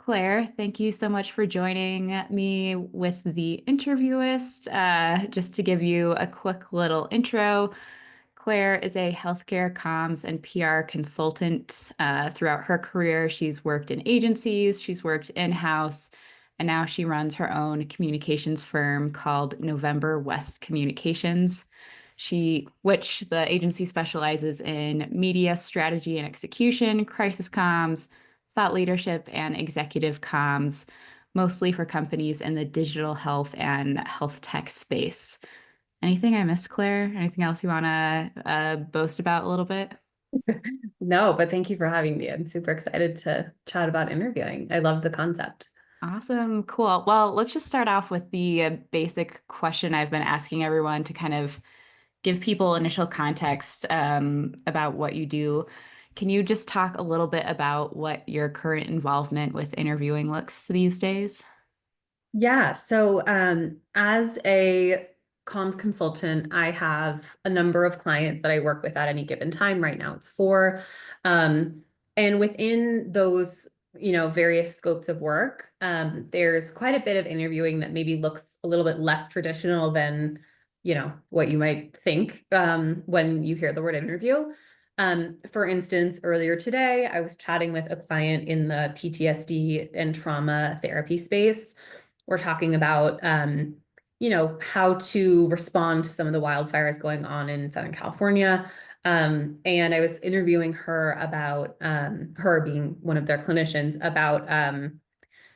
Claire, thank you so much for joining me with the Interviewist. Just to give you a quick little intro, Claire is a healthcare comms and PR consultant. Throughout her career, she's worked in agencies, she's worked in-house, and now she runs her own communications firm called November West Communications. Which the agency specializes in media strategy and execution, crisis comms, thought leadership, and executive comms, mostly for companies in the digital health and health tech space. Anything I missed, Claire? Anything else you want to boast about a little bit? No, but thank you for having me. I'm super excited to chat about interviewing. I love the concept. Awesome, cool. Well, let's just start off with the basic question I've been asking everyone to kind of give people initial context about what you do. Can you just talk a little bit about what your current involvement with interviewing looks these days? Yeah, so as a comms consultant, I have a number of clients that I work with at any given time. Right now, it's four. Um, and within those, various scopes of work, there's quite a bit of interviewing that maybe looks a little bit less traditional than, what you might think when you hear the word interview. For instance, earlier today, I was chatting with a client in the PTSD and trauma therapy space. We're talking about, how to respond to some of the wildfires going on in Southern California. And I was interviewing her about, her being one of their clinicians, about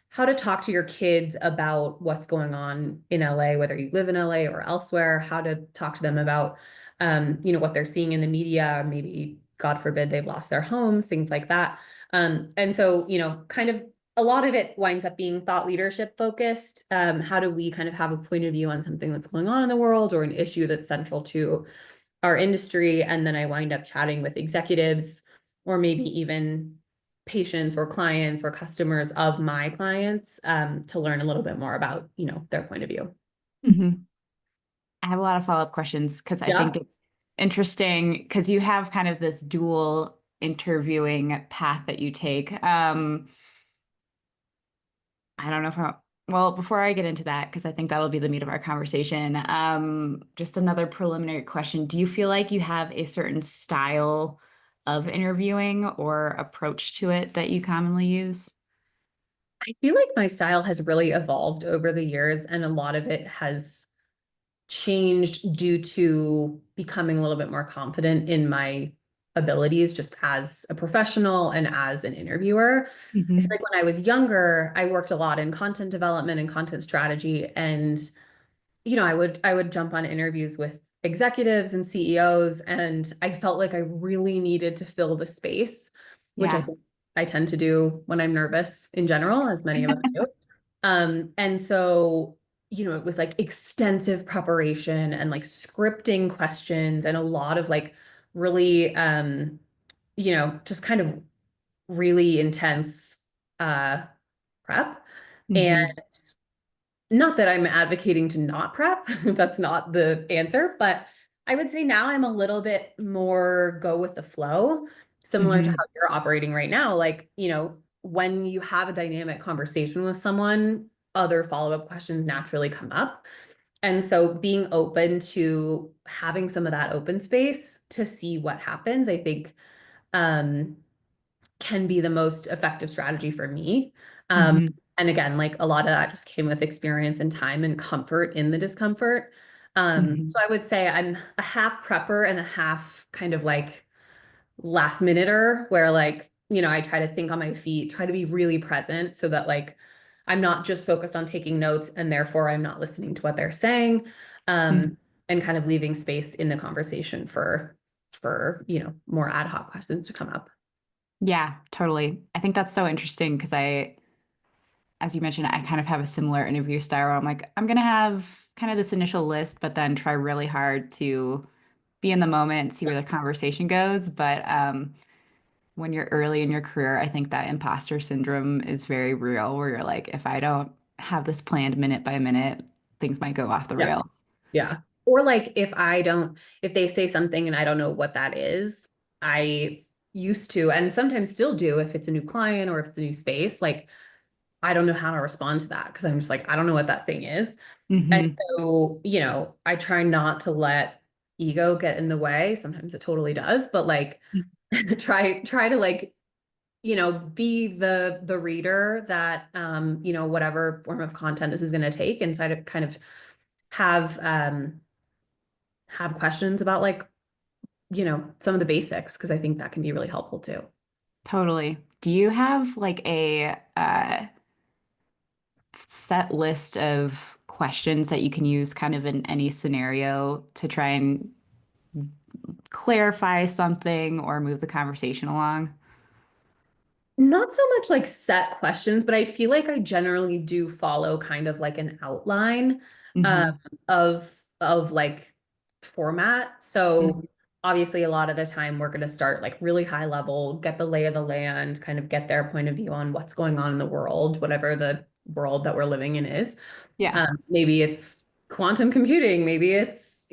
how to talk to your kids about what's going on in LA, whether you live in LA or elsewhere, how to talk to them about, what they're seeing in the media, maybe, God forbid, they've lost their homes, things like that. And so, kind of a lot of it winds up being thought leadership focused. How do we kind of have a point of view on something that's going on in the world or an issue that's central to our industry? And then I wind up chatting with executives or maybe even patients or clients or customers of my clients to learn a little bit more about, their point of view. Mhm. I have a lot of follow-up questions because I think Yeah. it's interesting because you have kind of this dual interviewing path that you take. I don't know if well, before I get into that, because I think that'll be the meat of our conversation, just another preliminary question. Do you feel like you have a certain style of interviewing or approach to it that you commonly use? I feel like my style has really evolved over the years, and a lot of it has changed due to becoming a little bit more confident in my abilities just as a professional and as an interviewer. I feel Hmm. like when I was younger, I worked a lot in content development and content strategy, and I would jump on interviews with executives and CEOs, and I felt like I really needed to fill the space, which I Yeah. think I tend to do when I'm nervous in general, as many of us do. And so, it was like extensive preparation and like scripting questions and a lot of like really, just kind of really intense uh prep. And Hmm. not that I'm advocating to not prep, that's not the answer, but I would say now I'm a little bit more go with the flow, similar to how Hmm. you're operating right now. Like, when you have a dynamic conversation with someone, other follow-up questions naturally come up. And so being open to having some of that open space to see what happens, I think, um, can be the most effective strategy for me. Um, Hmm. and again, like a lot of that just came with experience and time and comfort in the discomfort. Hmm. So I would say I'm a half prepper and a half kind of like last minuter where like, I try to think on my feet, try to be really present so that like I'm not just focused on taking notes and therefore I'm not listening to what they're saying. And kind of leaving space in the conversation for, more ad hoc questions to come up. Yeah, totally. I think that's so interesting because as you mentioned, I kind of have a similar interview style where I'm like, I'm gonna have kind of this initial list, but then try really hard to be in the moment, see where the conversation goes. But when you're early in your career, I think that imposter syndrome is very real, where you're like, if I don't have this planned minute by minute, things might go off the Yeah. rails. Yeah. Or like if they say something and I don't know what that is, I used to, and sometimes still do if it's a new client or if it's a new space, like I don't know how to respond to that because I'm just like, I don't know what that thing is. And Hmm. so, I try not to let ego get in the way. Sometimes it totally does, but like try to like, be the reader that whatever form of content this is going to take, and try to kind of have have questions about like, some of the basics because I think that can be really helpful too. Totally. Do you have like a set list of questions that you can use kind of in any scenario to try and clarify something or move the conversation along? Not so much like set questions, but I feel like I generally do follow kind of like an outline um, Hmm. of like format. So obviously, a lot of the time we're going to start like really high level, get the lay of the land, kind of get their point of view on what's going on in the world, whatever the world that we're living in is. Yeah. Maybe it's quantum computing, maybe it's,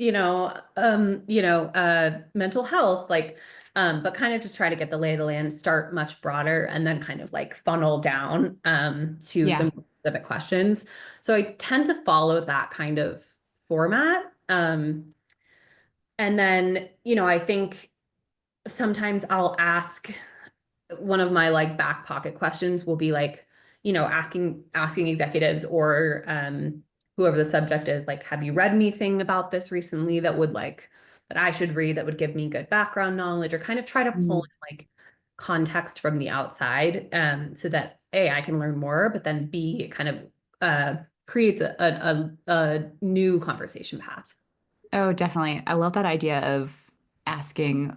mental health, like, but kind of just try to get the lay of the land, start much broader, and then kind of like funnel down to Yeah. some specific questions. So I tend to follow that kind of format. And then, I think sometimes I'll ask one of my like back pocket questions will be like, asking executives or whoever the subject is, like, have you read anything about this recently that would like that I should read that would give me good background knowledge, or kind of try to pull Mhm. in like context from the outside, so that A, I can learn more, but then B, it kind of creates a new conversation path. Oh, definitely. I love that idea of asking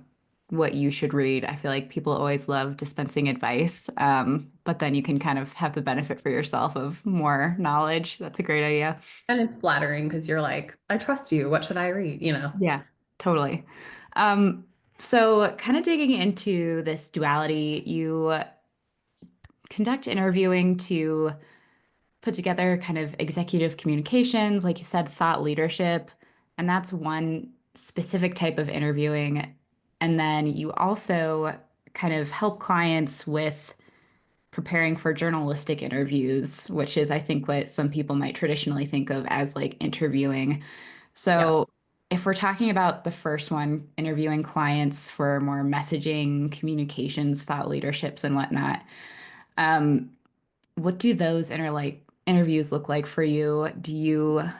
what you should read. I feel like people always love dispensing advice, but then you can kind of have the benefit for yourself of more knowledge. That's a great idea. And it's flattering because you're like, I trust you. What should I read? Yeah, totally. Um, so kind of digging into this duality, you conduct interviewing to put together kind of executive communications, like you said, thought leadership, and that's one specific type of interviewing. And then you also kind of help clients with preparing for journalistic interviews, which is, I think, what some people might traditionally think of as like interviewing. Yeah. So, if we're talking about the first one, interviewing clients for more messaging, communications, thought leaderships, and whatnot, um, what do those interviews look like for you?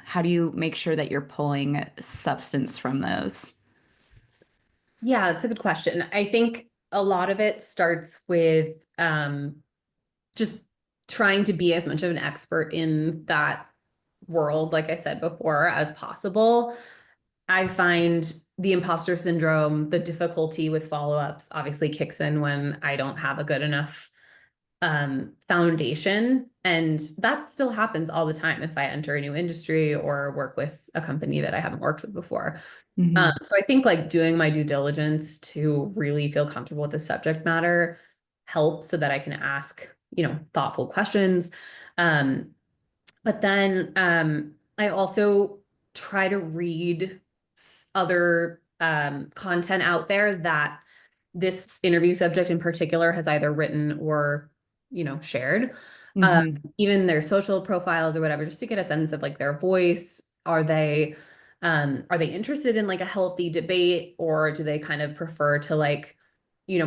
How do you make sure that you're pulling substance from those? Yeah, that's a good question. I think a lot of it starts with just trying to be as much of an expert in that world, like I said before, as possible. I find the imposter syndrome, the difficulty with follow-ups obviously kicks in when I don't have a good enough foundation. And that still happens all the time if I enter a new industry or work with a company that I haven't worked with before. Hmm. So I think like doing my due diligence to really feel comfortable with the subject matter helps so that I can ask, thoughtful questions. Um, but then I also try to read other content out there that this interview subject in particular has either written or, shared. Uh, Hmm. Even their social profiles or whatever, just to get a sense of like their voice. Are they interested in like a healthy debate, or do they kind of prefer to like,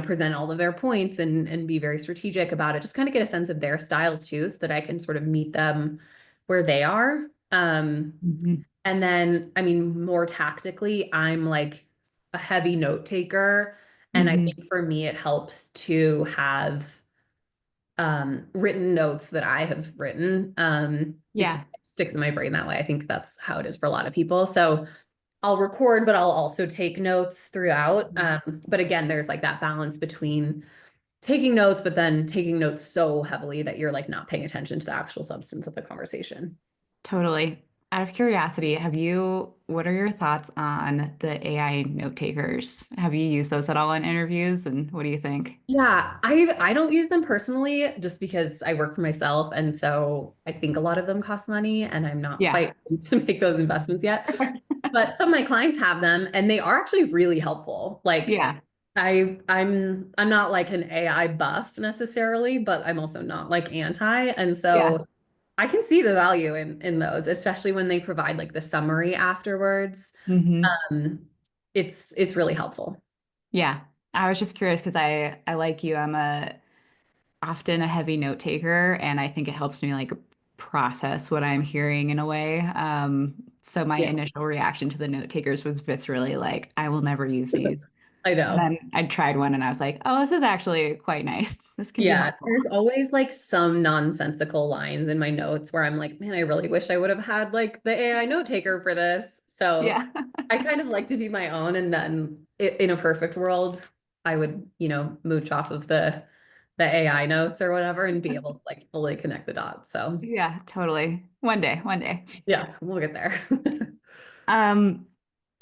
present all of their points and be very strategic about it? Just kind of get a sense of their style too, so that I can sort of meet them where they are. Hmm. And then, I mean, more tactically, I'm like a heavy note taker. And I Hmm. think for me, it helps to have written notes that I have written. It Yeah, just sticks in my brain that way. I think that's how it is for a lot of people. So I'll record, but I'll also take notes throughout. But again, there's like that balance between taking notes, but then taking notes so heavily that you're like not paying attention to the actual substance of the conversation. totally. Out of curiosity, what are your thoughts on the AI note takers? Have you used those at all in interviews, and what do you think? Yeah, I don't use them personally just because I work for myself, and so I think a lot of them cost money and I'm not Yeah. quite ready to make those investments yet. But some of my clients have them and they are actually really helpful. Like Yeah. I'm not like an AI buff necessarily, but I'm also not like anti. And Yeah. so I can see the value in those, especially when they provide like the summary afterwards. Hmm. Um, it's really helpful. Yeah. I was just curious because I like you. I'm a often a heavy note taker, and I think it helps me like process what I'm hearing in a way. So my Yeah, initial reaction to the note takers was viscerally like, I will never use these. I And know. then I tried one and I was like, oh, this is actually quite nice. This can be Yeah, helpful. there's always like some nonsensical lines in my notes where I'm like, man, I really wish I would have had like the AI note taker for this. So Yeah. I kind of like to do my own, and then in a perfect world, I would, mooch off of the AI notes or whatever and be able to like fully connect the dots. So Yeah, totally. One day, one day. yeah, we'll get there. Um,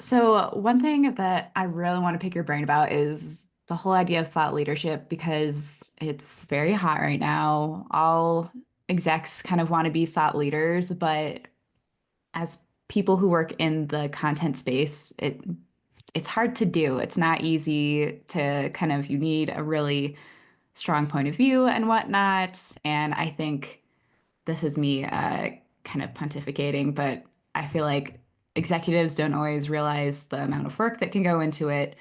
so one thing that I really want to pick your brain about is the whole idea of thought leadership because it's very hot right now. All execs kind of want to be thought leaders, but as people who work in the content space, it's hard to do. It's not easy to kind of you need a really strong point of view and whatnot. And I think this is me kind of pontificating, but I feel like executives don't always realize the amount of work that can go into it.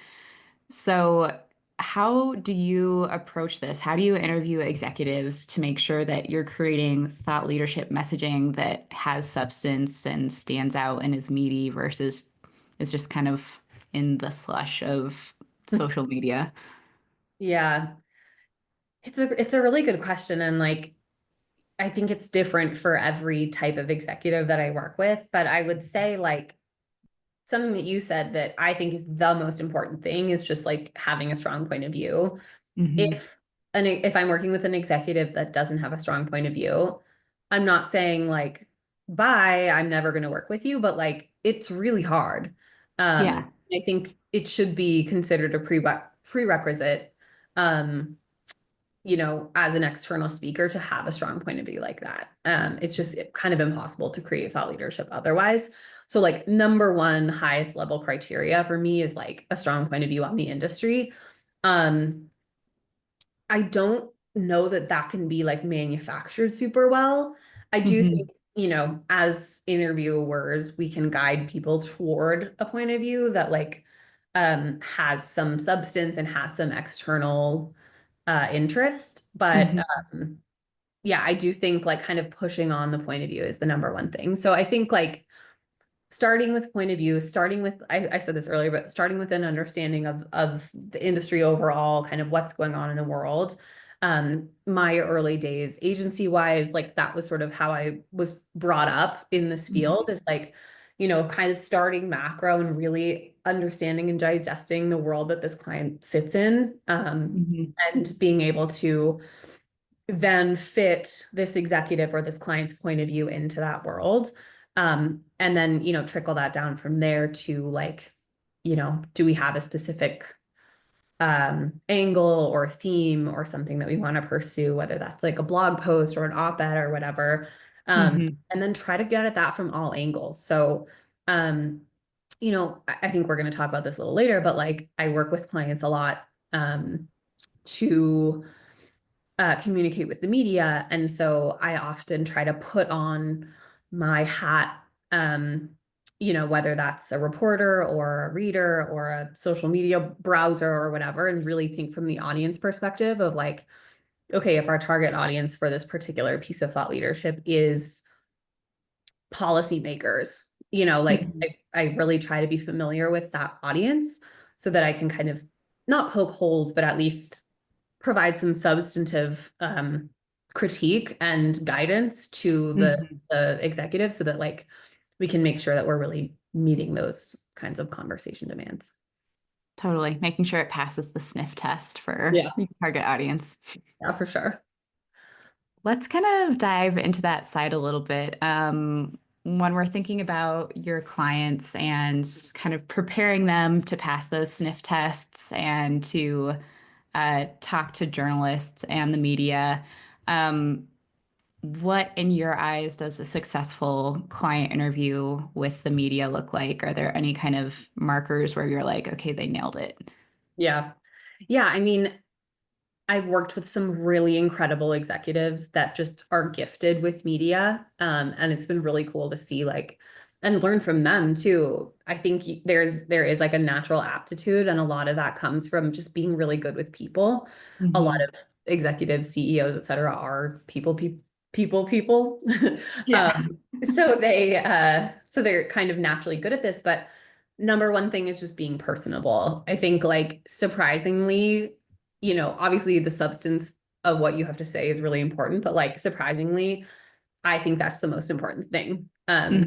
So, how do you approach this? How do you interview executives to make sure that you're creating thought leadership messaging that has substance and stands out and is meaty versus is just kind of in the slush of social media? Yeah, it's a really good question, and like I think it's different for every type of executive that I work with, but I would say like something that you said that I think is the most important thing is just like having a strong point of view. Hmm. If I'm working with an executive that doesn't have a strong point of view, I'm not saying like bye, I'm never going to work with you, but like it's really hard. Yeah. I think it should be considered a prerequisite, um, as an external speaker to have a strong point of view like that. It's just kind of impossible to create thought leadership otherwise. So like number one highest level criteria for me is like a strong point of view on the industry. Um, I don't know that that can be like manufactured super well. I do think, Hmm. as interviewers, we can guide people toward a point of view that like has some substance and has some external interest. But Hmm. yeah, I do think like kind of pushing on the point of view is the number one thing. So I think like starting with point of view, starting with I said this earlier, but starting with an understanding of the industry overall, kind of what's going on in the world. My early days agency wise, like that was sort of how I was brought up in this field, Hmm. is like, kind of starting macro and really understanding and digesting the world that this client sits in, Hmm. and being able to then fit this executive or this client's point of view into that world. And then, trickle that down from there to like, do we have a specific angle or theme or something that we want to pursue, whether that's like a blog post or an op-ed or whatever. Hmm. And then try to get at that from all angles. So, um, I think we're going to talk about this a little later, but like I work with clients a lot to communicate with the media. And so I often try to put on my hat, whether that's a reporter or a reader or a social media browser or whatever, and really think from the audience perspective of like, okay, if our target audience for this particular piece of thought leadership is policymakers, like Hmm. I really try to be familiar with that audience so that I can kind of not poke holes, but at least provide some substantive critique and guidance to Hmm. the executive so that like we can make sure that we're really meeting those kinds of conversation demands. Totally. Making sure it passes the sniff test for Yeah, your target audience. yeah, for sure. Let's kind of dive into that side a little bit. When we're thinking about your clients and kind of preparing them to pass those sniff tests and to talk to journalists and the media, um, what in your eyes does a successful client interview with the media look like? Are there any kind of markers where you're like, okay, they nailed it? Yeah. Yeah, I mean, I've worked with some really incredible executives that just are gifted with media. And it's been really cool to see like and learn from them too. I think there is like a natural aptitude, and a lot of that comes from just being really good with people. A lot Hmm. of executives, CEOs, et cetera, are people. Yeah. Um, so they're kind of naturally good at this, but number one thing is just being personable. I think like surprisingly, obviously the substance of what you have to say is really important, but like surprisingly, I think that's the most important thing. Hmm.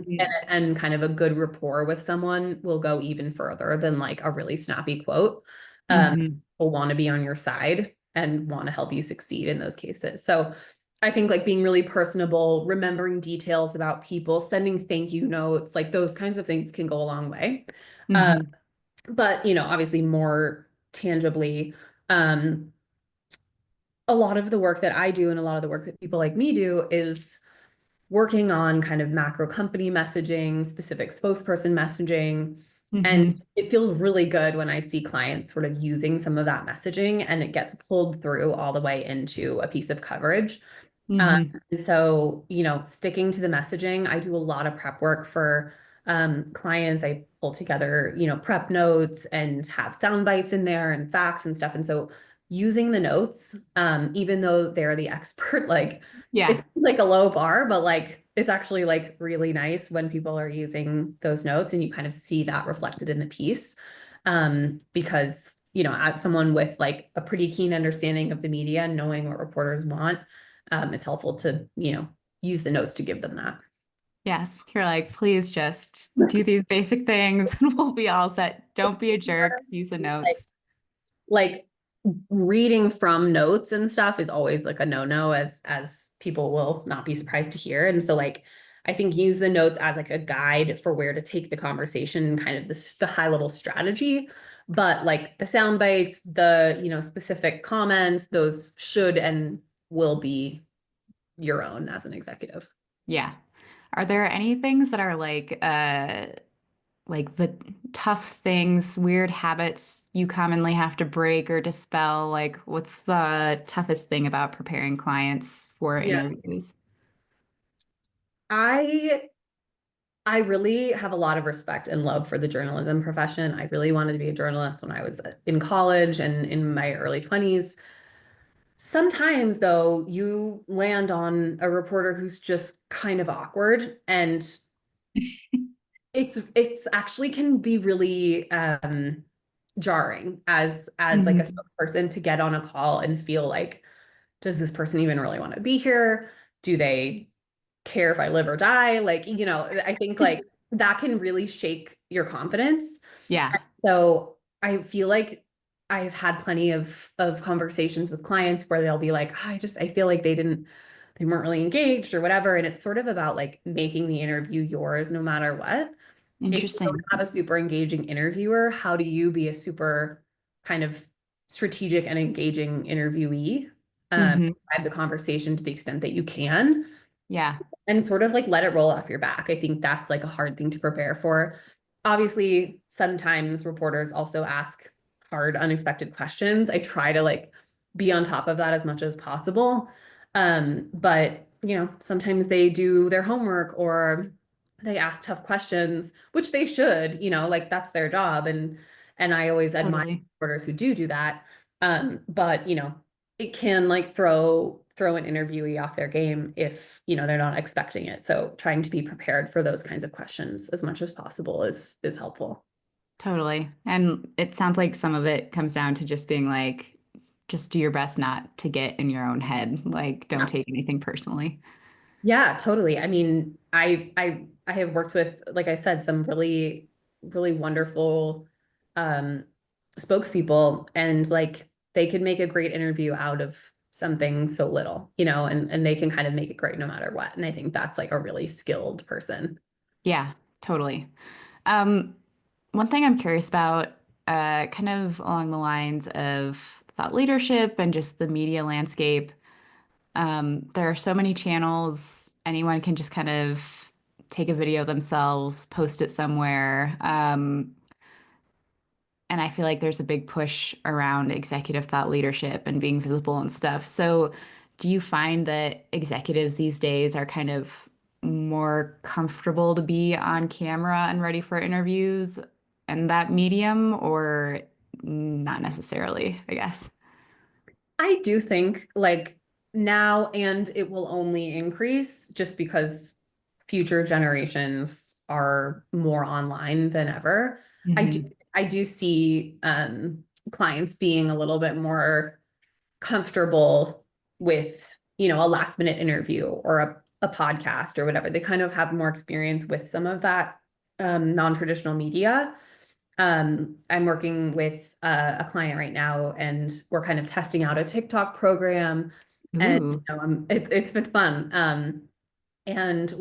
And kind of a good rapport with someone will go even further than like a really snappy quote. Hmm. Will want to be on your side and want to help you succeed in those cases. So I think like being really personable, remembering details about people, sending thank you notes, like those kinds of things can go a long way. Uh, Hmm. but obviously more tangibly, um, a lot of the work that I do and a lot of the work that people like me do is working on kind of macro company messaging, specific spokesperson messaging. And Hmm. it feels really good when I see clients sort of using some of that messaging and it gets pulled through all the way into a piece of coverage. Um, Hmm. and so, sticking to the messaging, I do a lot of prep work for clients. I pull together, prep notes and have sound bites in there and facts and stuff. And so using the notes, even though they're the expert, like Yeah. it's like a low bar, but like it's actually like really nice when people are using those notes and you kind of see that reflected in the piece. Because, as someone with like a pretty keen understanding of the media and knowing what reporters want, it's helpful to, use the notes to give them that. Yes. You're like, please just do these basic things and we'll be all set. Don't be a jerk. Use the Like, notes. like reading from notes and stuff is always like a no-no, as people will not be surprised to hear. And so like I think use the notes as like a guide for where to take the conversation, kind of the high level strategy. But like the sound bites, the specific comments, those should and will be your own as an executive. Yeah. Are there any things that are like the tough things, weird habits you commonly have to break or dispel? Like, what's the toughest thing about preparing clients for Yeah. interviews? I I really have a lot of respect and love for the journalism profession. I really wanted to be a journalist when I was in college and in my early 20s. Sometimes, though, you land on a reporter who's just kind of awkward, and it's actually can be really jarring as like a Hmm. spokesperson to get on a call and feel like, does this person even really want to be here? Do they care if I live or die? Like, I think like that can really shake your confidence. Yeah, So I feel like I've had plenty of conversations with clients where they'll be like, "Oh, I feel like they weren't really engaged or whatever." And it's sort of about like making the interview yours no matter what. If you don't interesting. have a super engaging interviewer, how do you be a super kind of strategic and engaging interviewee? Hmm. Guide the conversation to the extent that you can Yeah, and sort of like let it roll off your back. I think that's like a hard thing to prepare for. Obviously, sometimes reporters also ask hard, unexpected questions. I try to like be on top of that as much as possible. But sometimes they do their homework or they ask tough questions, which they should, like that's their job. And I always admire totally. reporters who do that. But it can like throw an interviewee off their game if they're not expecting it. So trying to be prepared for those kinds of questions as much as possible is helpful. Totally. And it sounds like some of it comes down to just being like, just do your best not to get in your own head. Like, don't take anything personally. Yeah, totally. I mean, I have worked with, like I said, some really wonderful um spokespeople, and like they could make a great interview out of something so little, and they can kind of make it great no matter what. And I think that's like a really skilled person. Yeah, totally. Um, One thing I'm curious about, kind of along the lines of thought leadership and just the media landscape. There are so many channels. Anyone can just kind of take a video themselves, post it somewhere. and I feel like there's a big push around executive thought leadership and being visible and stuff. So, do you find that executives these days are kind of more comfortable to be on camera and ready for interviews and that medium, or not necessarily, I guess? I do think like now, and it will only increase just because future generations are more online than ever. I do Hmm. I do see clients being a little bit more comfortable with, a last minute interview or a podcast or whatever. They kind of have more experience with some of that non-traditional media. I'm working with a client right now, and we're kind of testing out a TikTok program, and Ooh. it's been fun. And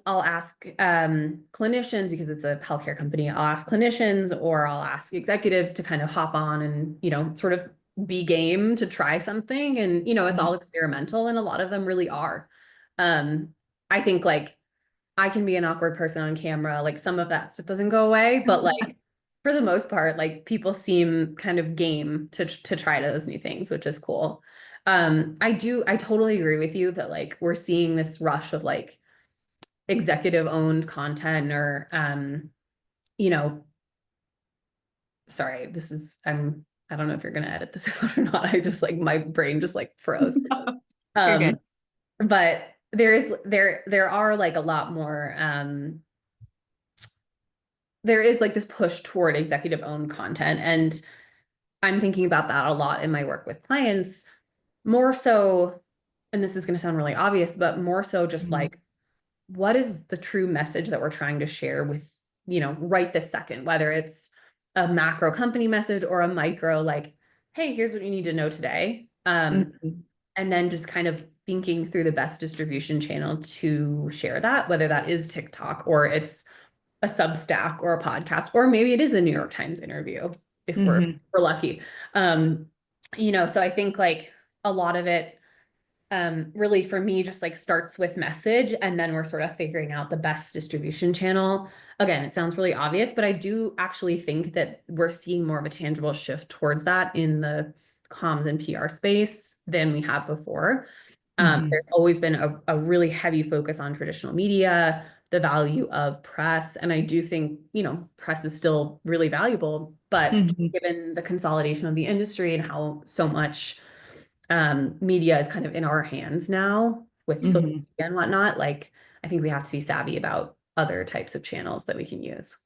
I'll ask clinicians because it's a healthcare company. I'll ask clinicians or I'll ask executives to kind of hop on and, sort of be game to try something. And, it's all experimental, and a lot of them really are. Um, I think like I can be an awkward person on camera. Like some of that stuff doesn't go away, but like for the most part, like people seem kind of game to try those new things, which is cool. I totally agree with you that like we're seeing this rush of like executive owned content or you know, sorry, I don't know if you're gonna edit this out or not. I just like my brain just like froze. You're good. Um, but there are like a lot more there is like this push toward executive owned content. And I'm thinking about that a lot in my work with clients, more so, and this is going to sound really obvious, but more so just Mhm. like, what is the true message that we're trying to share with, right this second, whether it's a macro company message or a micro, like, hey, here's what you need to know today. Mhm. And then just kind of thinking through the best distribution channel to share that, whether that is TikTok or it's a Substack or a podcast, or maybe it is a New York Times interview if Mhm. we're lucky. Um, so I think like a lot of it really for me just like starts with message, and then we're sort of figuring out the best distribution channel. Again, it sounds really obvious, but I do actually think that we're seeing more of a tangible shift towards that in the comms and PR space than we have before. Mhm. There's always been a really heavy focus on traditional media, the value of press. And I do think, press is still really valuable, but Mhm. given the consolidation of the industry and how so much media is kind of in our hands now with social Mhm. media and whatnot, like I think we have to be savvy about other types of channels that we can use.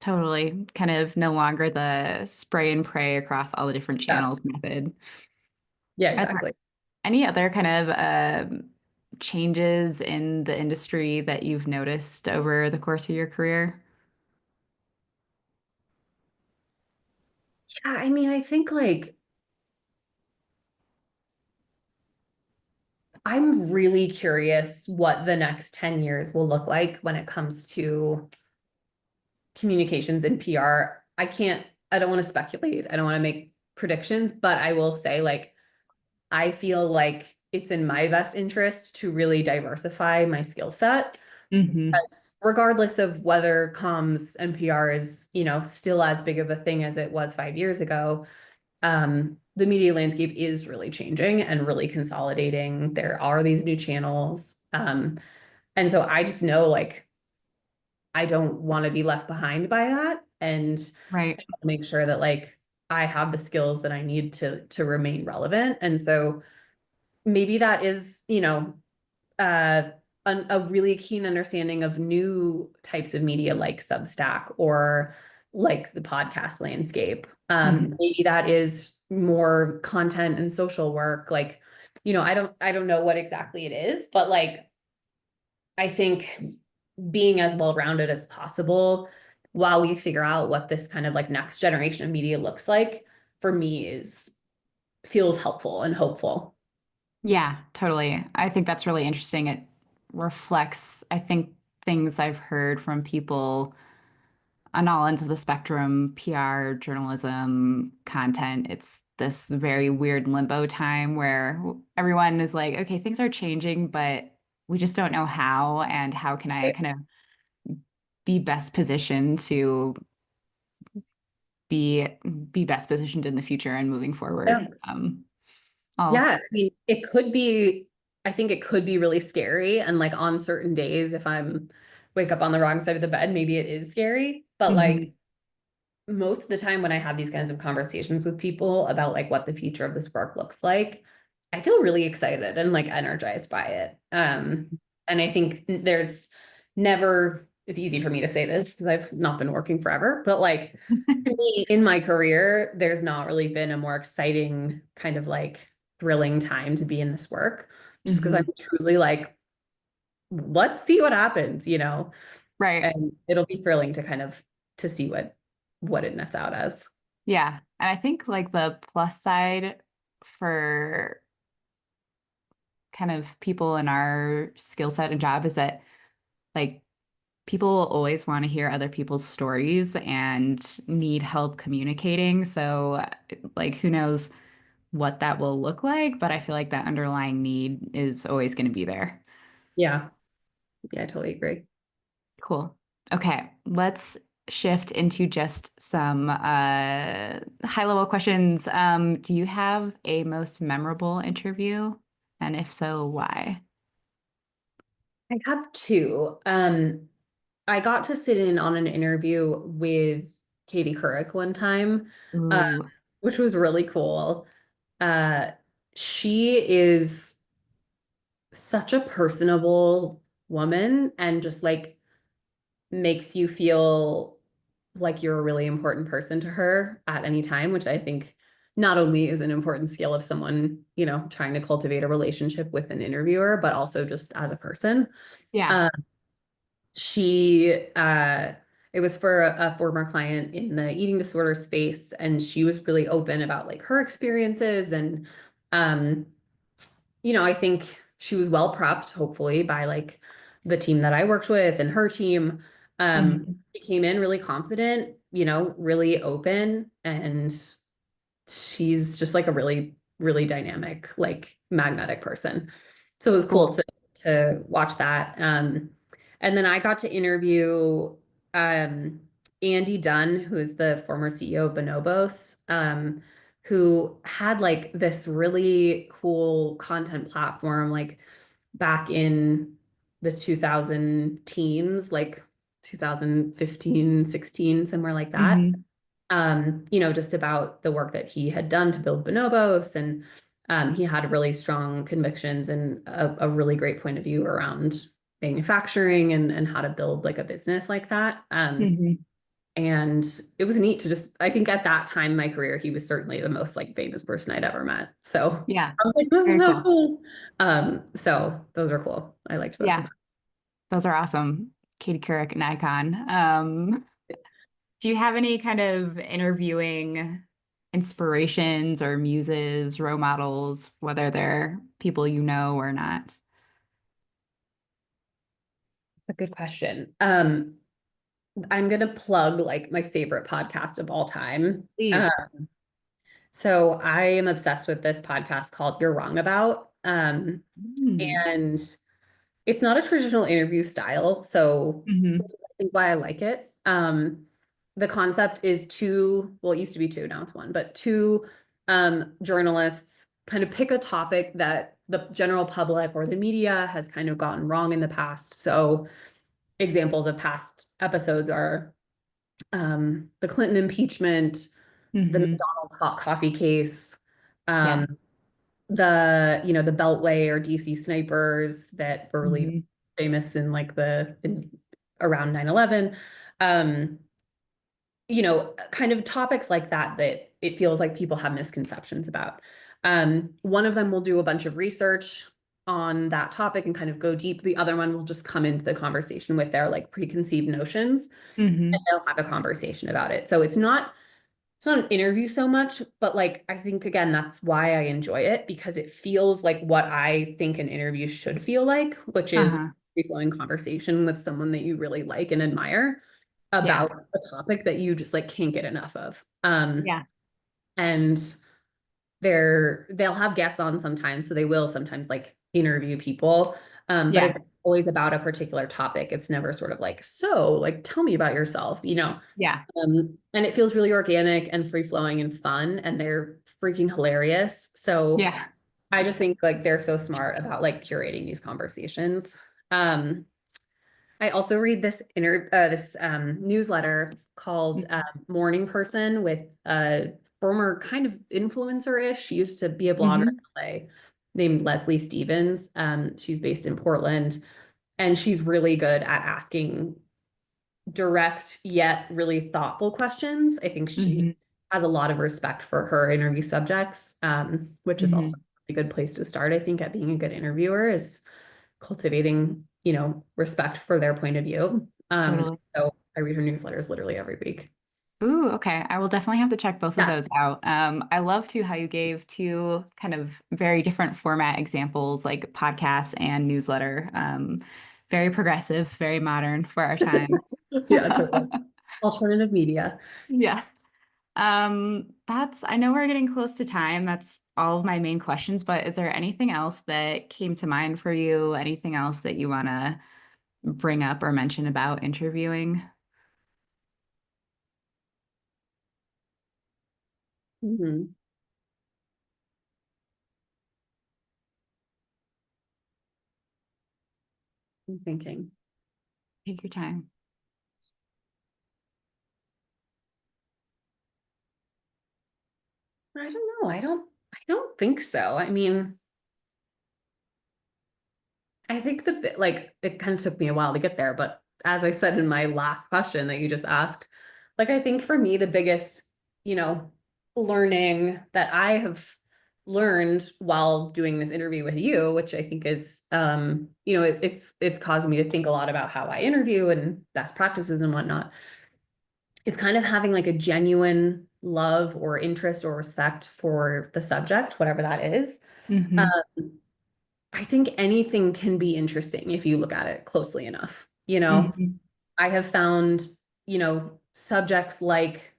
Totally. Kind of no longer the spray and pray across all the different Yeah, channels method. yeah, Are there exactly. any other kind of changes in the industry that you've noticed over the course of your career? Yeah, I mean, I think like I'm really curious what the next 10 years will look like when it comes to communications and PR. I don't want to speculate. I don't want to make predictions, but I will say, like, I feel like it's in my best interest to really diversify my skill set. Hmm. Because regardless of whether comms and PR is, still as big of a thing as it was 5 years ago, the media landscape is really changing and really consolidating. There are these new channels. And so I just know like I don't want to be left behind by that. And Right. make sure that like I have the skills that I need to remain relevant. And so maybe that is, uh, a really keen understanding of new types of media like Substack or like the podcast landscape. Mhm. Maybe that is more content and social work. Like, I don't know what exactly it is, but like I think being as well-rounded as possible while we figure out what this kind of like next generation of media looks like for me is feels helpful and hopeful. Yeah, totally. I think that's really interesting. It reflects, I think, things I've heard from people on all ends of the spectrum, PR, journalism, content. It's this very weird limbo time where everyone is like, okay, things are changing, but we just don't know how, and how can I kind of be best positioned to be be best positioned in the future and moving Yeah. forward. Yeah, I'll I mean, it could be, I think it could be really scary. And like on certain days, if I'm wake up on the wrong side of the bed, maybe it is scary. But like Mhm. most of the time when I have these kinds of conversations with people about like what the future of this work looks like, I feel really excited and like energized by it. And I think there's never, it's easy for me to say this because I've not been working forever, but like to me in my career, there's not really been a more exciting kind of like thrilling time to be in this work, just because I'm Mhm. truly like, let's see what happens, Right. and it'll be thrilling to kind of to see what it nets out as. Yeah. And I think like the plus side for kind of people in our skill set and job is that like people will always want to hear other people's stories and need help communicating. So like who knows what that will look like, but I feel like that underlying need is always going to be there. Yeah, yeah, I totally agree. Cool. Okay, let's shift into just some high-level questions. Do you have a most memorable interview? And if so, why? I have two. I got to sit in on an interview with Katie Couric one time, uh, Ooh. which was really cool. Uh, she is such a personable woman and just like makes you feel like you're a really important person to her at any time, which I think not only is an important skill of someone, trying to cultivate a relationship with an interviewer, but also just as a person. Yeah. Uh, she it was for a former client in the eating disorder space, and she was really open about like her experiences. And um I think she was well prepped, hopefully, by like the team that I worked with and her team. Mhm. She came in really confident, really open, and she's just like a really, really dynamic, like magnetic person. So it was cool Cool. to watch that. And then I got to interview um Andy Dunn, who is the former CEO of Bonobos, who had like this really cool content platform like back in the 2000 teens, like 2015, 16, somewhere like that. Hmm. Just about the work that he had done to build Bonobos. And he had really strong convictions and a really great point of view around manufacturing and how to build like a business like that. Hmm. And it was neat to just, I think at that time in my career, he was certainly the most like famous person I'd ever met. So Yeah. I was like, this is Very so cool. cool. So those are cool. I liked both of Yeah. Those are awesome. Katie Couric, an icon. Do you have any kind of interviewing inspirations or muses, role models, whether they're people you know or not? a good question. I'm gonna plug like my favorite podcast of all time. Please. So I am obsessed with this podcast called You're Wrong About. Mm. And it's not a traditional interview style, so Hmm. which is, I think, why I like it. The concept is two, well, it used to be two, now it's one, but two journalists kind of pick a topic that the general public or the media has kind of gotten wrong in the past. So examples of past episodes are the Clinton impeachment, the Hmm. McDonald's hot coffee case, um, Yes. the Beltway or DC snipers that were really Hmm. famous in like around 9/11. Um, kind of topics like that it feels like people have misconceptions about. One of them will do a bunch of research on that topic and kind of go deep. The other one will just come into the conversation with their like preconceived notions, and Hmm. they'll have a conversation about it. So it's not an interview so much, but like I think again that's why I enjoy it, because it feels like what I think an interview should feel like, which is Uh-huh. free flowing conversation with someone that you really like and admire Yeah. about a topic that you just like can't get enough of. Yeah. And they'll have guests on sometimes, so they will sometimes like interview people. But Yeah. it's always about a particular topic. It's never sort of like, so like, tell me about yourself, you know? Yeah. And it feels really organic and free flowing and fun, and they're freaking hilarious. So Yeah. I just think like they're so smart about like curating these conversations. Um, I also read this newsletter called Morning Person with a former kind of influencer-ish. She used to be a blogger in Mm-hmm. LA named Leslie Stevens. She's based in Portland, and she's really good at asking direct yet really thoughtful questions. I think she Mm-hmm. has a lot of respect for her interview subjects, which is also Mm-hmm. a good place to start, I think, at being a good interviewer is cultivating, you know, respect for their point of view. Totally. So I read her newsletters literally every week. Ooh, okay. I will definitely have to check both of Yeah. those out. I love too how you gave two kind of very different format examples, like podcast and newsletter. Very progressive, very modern for our time. Yeah, totally. Alternative media. Yeah. I know we're getting close to time. That's all of my main questions, but is there anything else that came to mind for you? Anything else that you want to bring up or mention about interviewing? Mhm. I'm thinking. Take your time. I don't know. I don't think so. I mean, I think the bit like it kind of took me a while to get there, but as I said in my last question that you just asked, like I think for me the biggest, you know, learning that I have learned while doing this interview with you, which I think is you know, it's caused me to think a lot about how I interview and best practices and whatnot, is kind of having like a genuine love or interest or respect for the subject, whatever that is. Hmm. Um, I think anything can be interesting if you look at it closely enough. You know, Hmm. I have found, you know, subjects like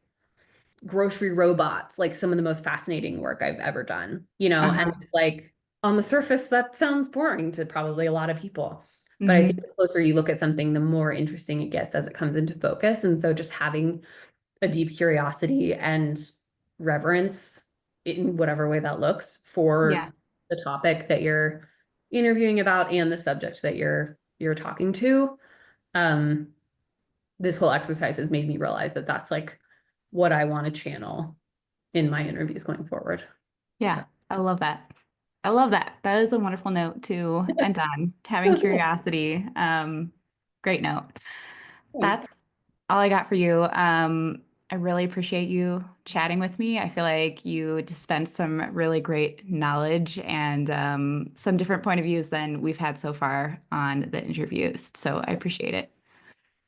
grocery robots, like some of the most fascinating work I've ever done, you know, and Uh-huh. it's like on the surface, that sounds boring to probably a lot of people. But I think Hmm. the closer you look at something, the more interesting it gets as it comes into focus. And so just having a deep curiosity and reverence in whatever way that looks Yeah. for the topic that you're interviewing about and the subject that you're talking to. Um, this whole exercise has made me realize that that's like what I want to channel in my interviews going forward. So Yeah. I love that. I love that. That is a wonderful note to end on. Having curiosity. Great note. thanks. That's all I got for you. I really appreciate you chatting with me. I feel like you dispensed some really great knowledge and some different point of views than we've had so far on the interviews. So I appreciate it.